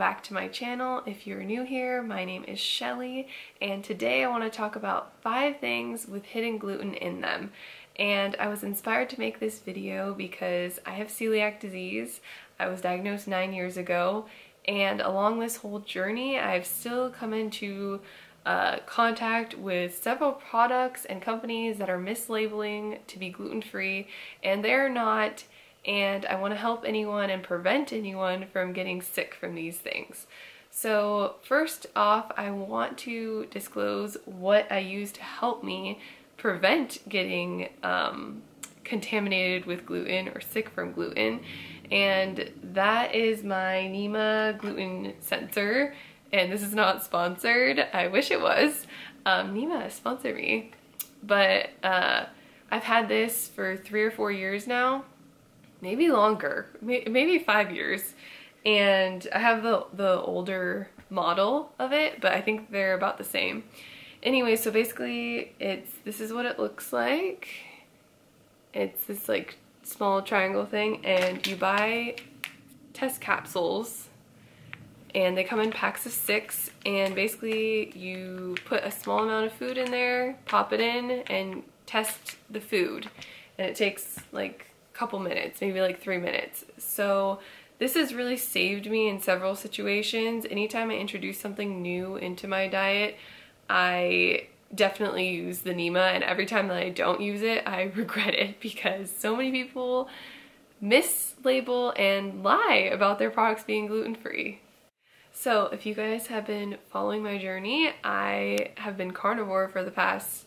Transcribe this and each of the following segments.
back to my channel. If you're new here, my name is Shelly, and today I want to talk about 5 things with hidden gluten in them. And I was inspired to make this video because I have celiac disease. I was diagnosed 9 years ago, and along this whole journey I've still come into contact with several products and companies that are mislabeling to be gluten-free, and they're not. And I want to help anyone and prevent anyone from getting sick from these things. So first off, I want to disclose what I use to help me prevent getting contaminated with gluten or sick from gluten, and that is my NEMA gluten sensor. And this is not sponsored. I wish it was. NEMA, sponsor me. But I've had this for 3 or 4 years now. Maybe longer, maybe 5 years, and I have the older model of it, but I think they're about the same. Anyway, so basically this is what it looks like. It's this like small triangle thing, and you buy test capsules, and they come in packs of 6, and basically you put a small amount of food in there, pop it in, and test the food, and it takes like couple minutes, maybe like 3 minutes. So this has really saved me in several situations. Anytime I introduce something new into my diet, I definitely use the NEMA, and every time that I don't use it, I regret it because so many people mislabel and lie about their products being gluten-free. So if you guys have been following my journey, I have been carnivore for the past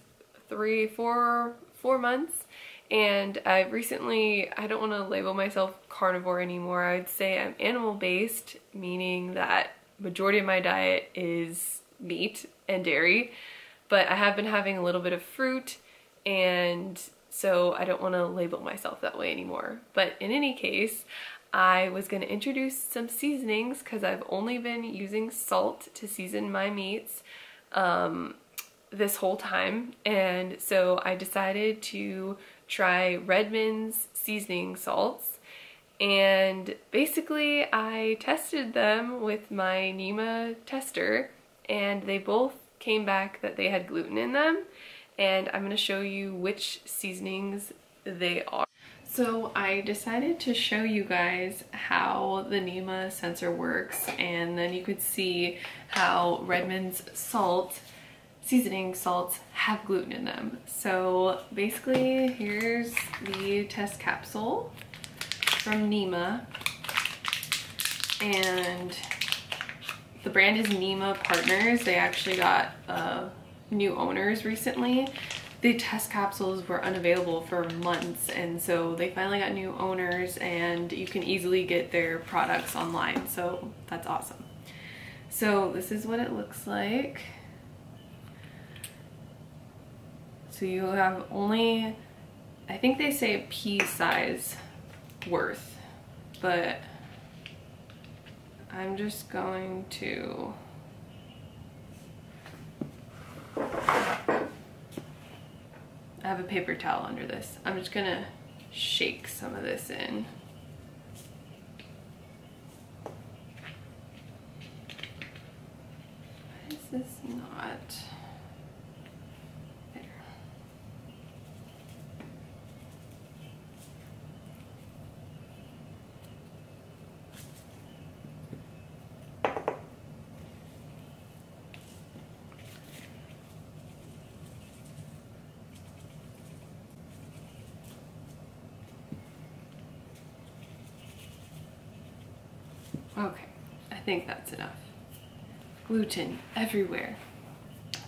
4 months. And I've recently, I don't want to label myself carnivore anymore. I'd say I'm animal-based, meaning that majority of my diet is meat and dairy, but I have been having a little bit of fruit, and so I don't want to label myself that way anymore. But in any case, I was going to introduce some seasonings because I've only been using salt to season my meats this whole time, and so I decided to try Redmond's seasoning salts, and basically I tested them with my NEMA tester, and they both came back that they had gluten in them, and I'm going to show you which seasonings they are. So I decided to show you guys how the NEMA sensor works, and then you could see how Redmond's seasoning salts have gluten in them. So basically, here's the test capsule from NEMA, and the brand is NEMA Partners. They actually got new owners recently. The test capsules were unavailable for months, and so they finally got new owners, and you can easily get their products online, so that's awesome. So this is what it looks like. So you have only, I think they say a pea size worth, but I'm just going to I have a paper towel under this. I'm just gonna shake some of this in. Why is this not? Okay, I think that's enough. Gluten everywhere.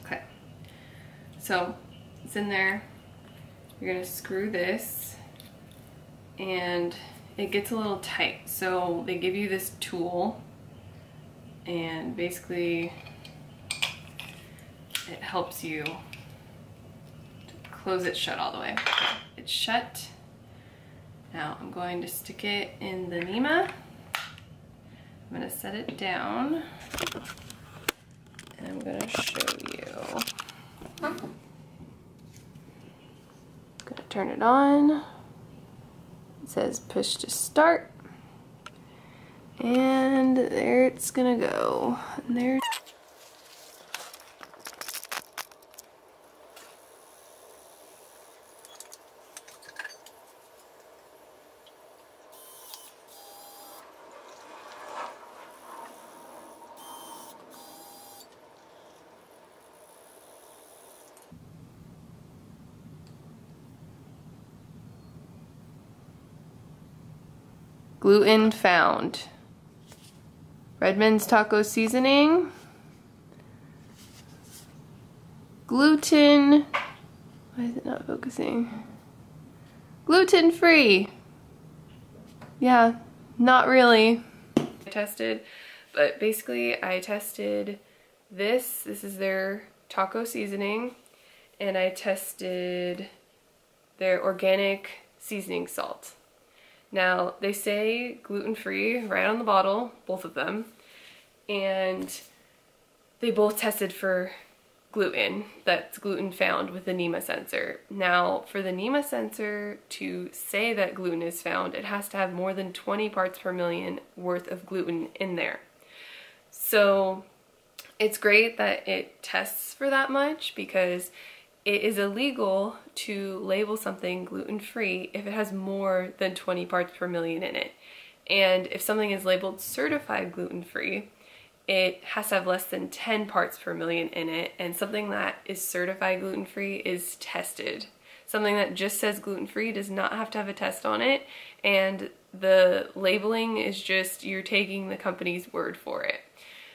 Okay, so it's in there. You're gonna screw this, and it gets a little tight. So they give you this tool, and basically it helps you to close it shut all the way. Okay, it's shut. Now I'm going to stick it in the NEMA. I'm going to set it down, and I'm going to show you. I'm going to turn it on. It says push to start, And there it's gonna go. And there. Gluten found. Redmond's taco seasoning. Gluten. Why is it not focusing? Gluten free. Yeah, not really. I tested, but basically I tested this. This is their taco seasoning, and I tested their organic seasoning salt. Now, they say gluten-free right on the bottle, both of them, and they both tested for gluten. That's gluten found with the NEMA sensor. Now, for the NEMA sensor to say that gluten is found, it has to have more than 20 parts per million worth of gluten in there. So it's great that it tests for that much, because it is illegal to label something gluten-free if it has more than 20 parts per million in it. And if something is labeled certified gluten-free, it has to have less than 10 parts per million in it, and something that is certified gluten-free is tested. Something that just says gluten-free does not have to have a test on it, and the labeling is just you're taking the company's word for it.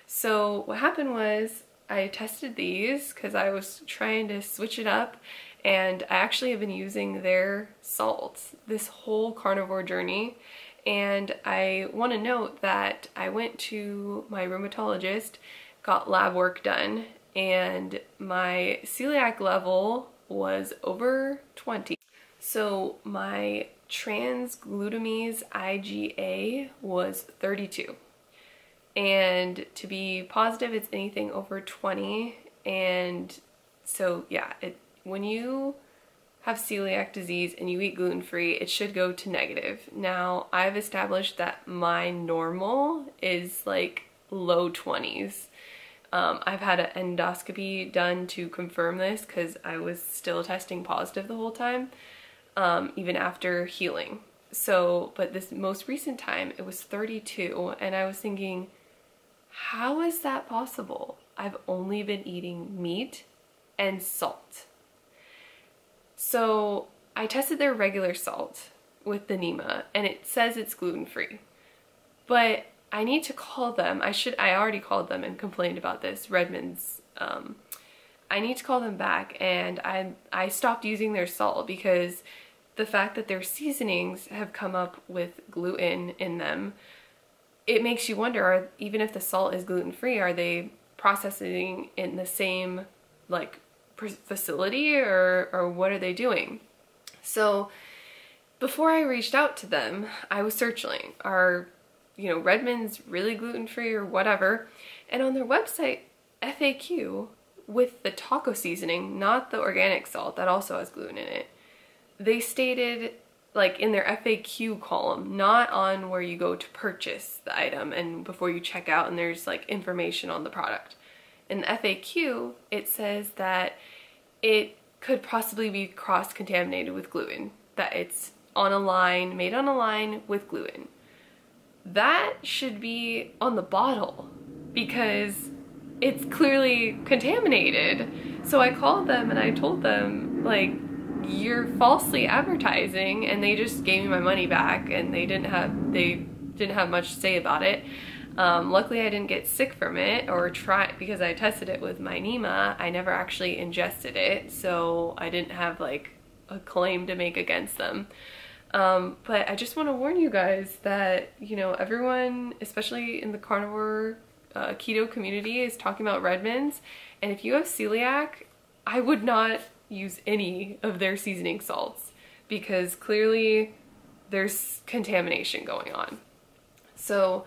So what happened was, I tested these because I was trying to switch it up, and I actually have been using their salts this whole carnivore journey. And I want to note that I went to my rheumatologist, got lab work done, and my celiac level was over 20. So my transglutaminase IgA was 32. And to be positive, it's anything over 20. And so yeah, when you have celiac disease and you eat gluten-free, it should go to negative. Now, I've established that my normal is like low 20s. I've had an endoscopy done to confirm this because I was still testing positive the whole time, even after healing. So, but this most recent time, it was 32, and I was thinking, how is that possible? I've only been eating meat and salt. So I tested their regular salt with the NEMA, and it says it's gluten-free. But I need to call them. I already called them and complained about this, Redmond's. I need to call them back, and I stopped using their salt because the fact that their seasonings have come up with gluten in them, it makes you wonder, even if the salt is gluten-free, are they processing in the same like facility, or what are they doing? So before I reached out to them, I was searching, are Redmond's really gluten-free or whatever? And on their website FAQ, with the taco seasoning, not the organic salt that also has gluten in it, they stated, like in their FAQ column, not on where you go to purchase the item and before you check out and there's like information on the product. In the FAQ, it says that it could possibly be cross-contaminated with gluten, that it's on a line, made on a line with gluten. That should be on the bottle because it's clearly contaminated. So I called them and I told them, like, you're falsely advertising, and they just gave me my money back, and they didn't have much to say about it. Luckily I didn't get sick from it or try, because I tested it with my NEMA. I never actually ingested it, so I didn't have like a claim to make against them. But I just want to warn you guys that, everyone, especially in the carnivore keto community, is talking about Redmond's, and if you have celiac, I would not use any of their seasoning salts because clearly there's contamination going on. So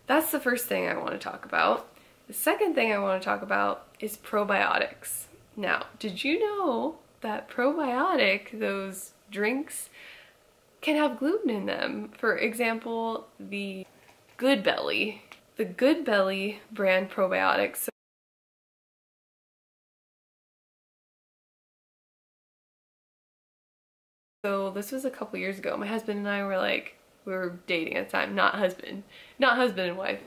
that's the first thing I want to talk about. The second thing I want to talk about is probiotics. Now, did you know that probiotic, those drinks, can have gluten in them? For example, the Good Belly. The Good Belly brand probiotics. So this was a couple years ago. My husband and I were like, we were dating at the time, not husband and wife.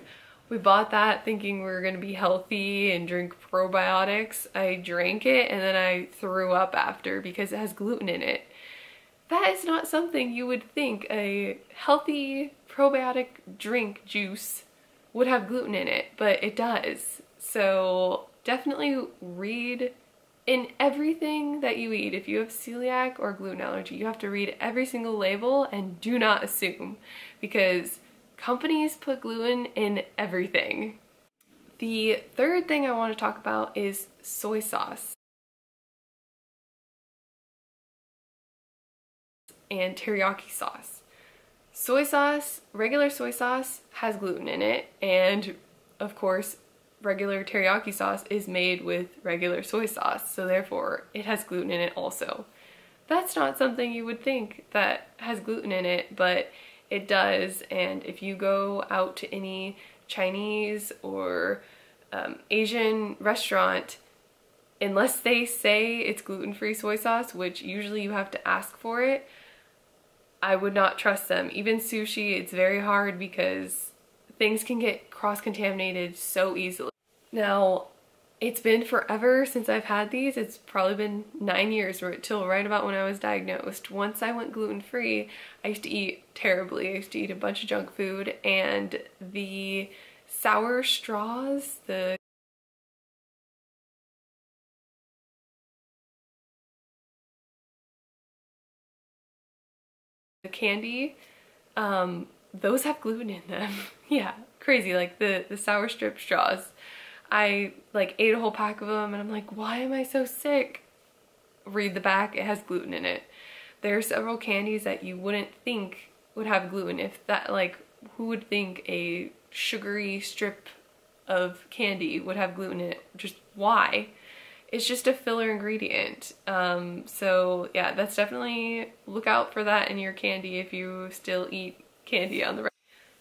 We bought that thinking we were gonna be healthy and drink probiotics. I drank it and then I threw up after because it has gluten in it. That is not something you would think a healthy probiotic drink juice would have gluten in it, but it does. So definitely read in everything that you eat. If you have celiac or gluten allergy, you have to read every single label and do not assume, because companies put gluten in everything. The third thing I want to talk about is soy sauce and teriyaki sauce. Soy sauce, regular soy sauce has gluten in it, and of course regular teriyaki sauce is made with regular soy sauce, so therefore it has gluten in it also. That's not something you would think that has gluten in it, but it does. And if you go out to any Chinese or Asian restaurant, unless they say it's gluten-free soy sauce, which usually you have to ask for it, I would not trust them. Even sushi, it's very hard because things can get cross-contaminated so easily. Now, it's been forever since I've had these. It's probably been 9 years till right about when I was diagnosed. Once I went gluten-free, I used to eat terribly. I used to eat a bunch of junk food, and the sour straws, the candy, those have gluten in them. Yeah, crazy, like the sour strip straws. I like ate a whole pack of them and I'm like, why am I so sick? Read the back, it has gluten in it. There are several candies that you wouldn't think would have gluten. If that, like, who would think a sugary strip of candy would have gluten in it? Just why? It's just a filler ingredient. So yeah, that's definitely, look out for that in your candy if you still eat candy on the regular.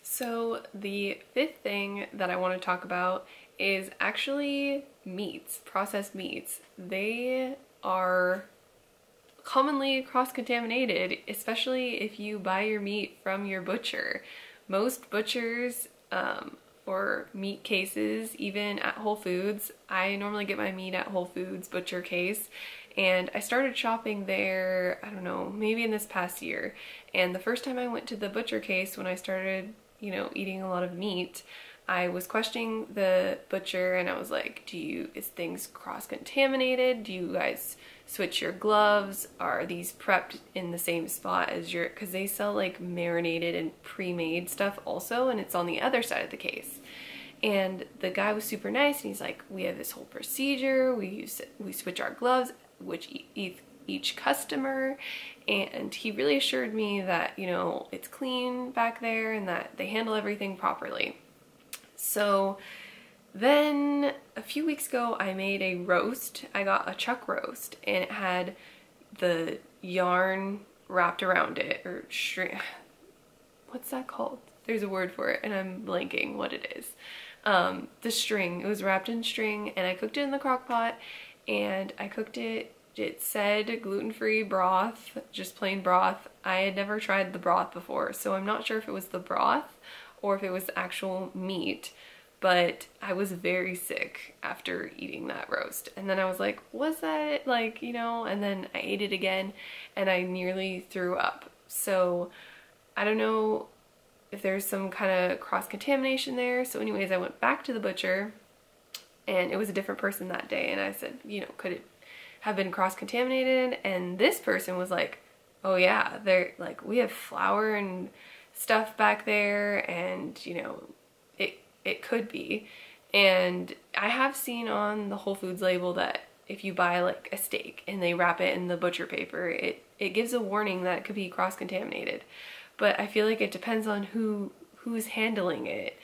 So the fifth thing that I want to talk about is actually meats, processed meats. They are commonly cross-contaminated, especially if you buy your meat from your butcher. Most butchers or meat cases, even at Whole Foods, I normally get my meat at Whole Foods butcher case, and I started shopping there, I don't know, maybe in this past year. And the first time I went to the butcher case, when I started, you know, eating a lot of meat, I was questioning the butcher and I was like, is things cross-contaminated? Do you guys switch your gloves? Are these prepped in the same spot as your, because they sell like marinated and pre-made stuff also, and it's on the other side of the case. And the guy was super nice and he's like, we have this whole procedure, we switch our gloves, which each customer, and he really assured me that, you know, it's clean back there and that they handle everything properly. So then a few weeks ago I made a roast. I got a chuck roast and it had the yarn wrapped around it, or what's that called? There's a word for it and I'm blanking what it is. The string, it was wrapped in string, and I cooked it in the crock pot, and I cooked it, it said gluten-free broth, just plain broth. I had never tried the broth before, so I'm not sure if it was the broth or if it was the actual meat, but I was very sick after eating that roast. And then I was like, was that it? Like, you know, and then I ate it again and I nearly threw up. So I don't know if there's some kind of cross-contamination there. So anyways, I went back to the butcher and it was a different person that day, and I said, you know, could it have been cross-contaminated? And this person was like, oh yeah, they're like, we have flour and stuff back there, and you know, it could be. And I have seen on the Whole Foods label that if you buy like a steak and they wrap it in the butcher paper, it gives a warning that it could be cross-contaminated. But I feel like it depends on who's handling it.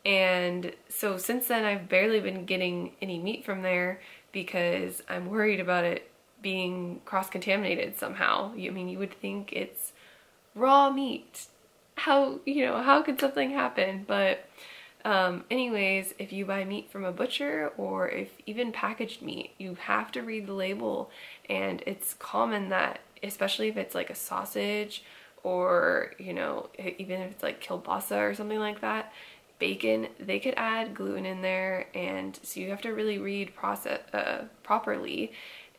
And so since then I've barely been getting any meat from there because I'm worried about it being cross-contaminated somehow. I mean, you would think it's raw meat. how, you know, how could something happen? But anyways, if you buy meat from a butcher or if even packaged meat, you have to read the label. And it's common that, especially if it's like a sausage or, you know, even if it's like kielbasa or something like that, bacon, they could add gluten in there. And so you have to really read properly.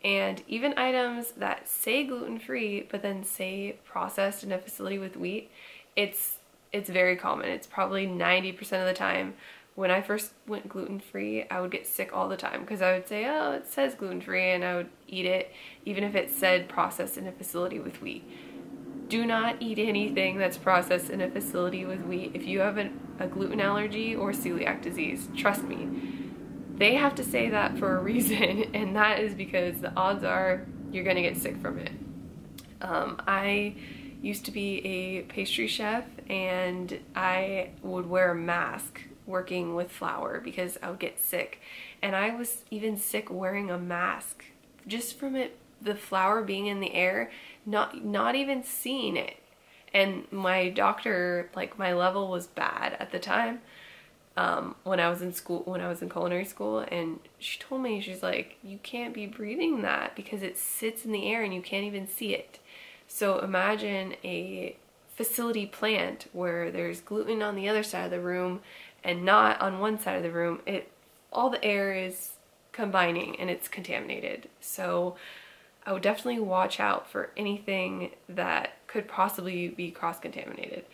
And even items that say gluten-free but then say processed in a facility with wheat, it's very common. It's probably 90% of the time. When I first went gluten-free, I would get sick all the time because I would say, oh, it says gluten-free, and I would eat it even if it said processed in a facility with wheat. Do not eat anything that's processed in a facility with wheat if you have a gluten allergy or celiac disease. Trust me. They have to say that for a reason, and that is because the odds are you're gonna get sick from it. I used to be a pastry chef, and I would wear a mask working with flour because I would get sick. And I was even sick wearing a mask just from the flour being in the air, not even seeing it. And my doctor, like, my level was bad at the time. When I was in school, when I was in culinary school, and she told me, she's like, you can't be breathing that because it sits in the air and you can't even see it. So imagine a facility plant where there's gluten on the other side of the room and not on one side of the room. All the air is combining and it's contaminated. So I would definitely watch out for anything that could possibly be cross-contaminated.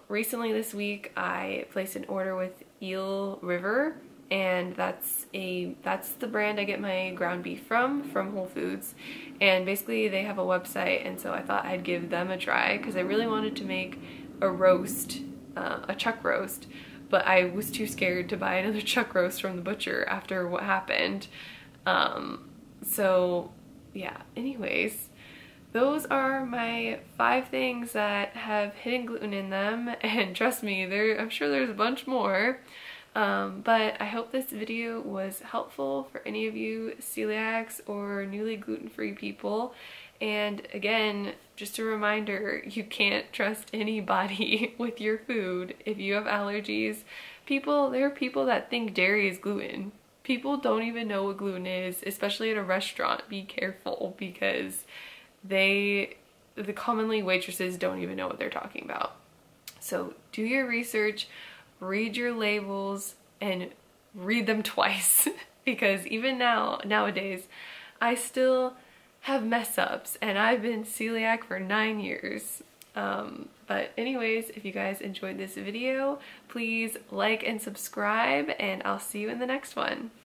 Recently this week I placed an order with Eel River, and that's the brand I get my ground beef from Whole Foods. And basically they have a website, and so I thought I'd give them a try because I really wanted to make a roast, a chuck roast, but I was too scared to buy another chuck roast from the butcher after what happened. So yeah, anyways, those are my 5 things that have hidden gluten in them, and trust me, I'm sure there's a bunch more. But I hope this video was helpful for any of you celiacs or newly gluten-free people. And again, just a reminder, you can't trust anybody with your food if you have allergies. There are people that think dairy is gluten. People don't even know what gluten is, especially at a restaurant. Be careful, because commonly waitresses don't even know what they're talking about. So do your research, read your labels, and read them twice because even nowadays I still have mess ups, and I've been celiac for 9 years. But anyways, if you guys enjoyed this video, please like and subscribe, and I'll see you in the next one.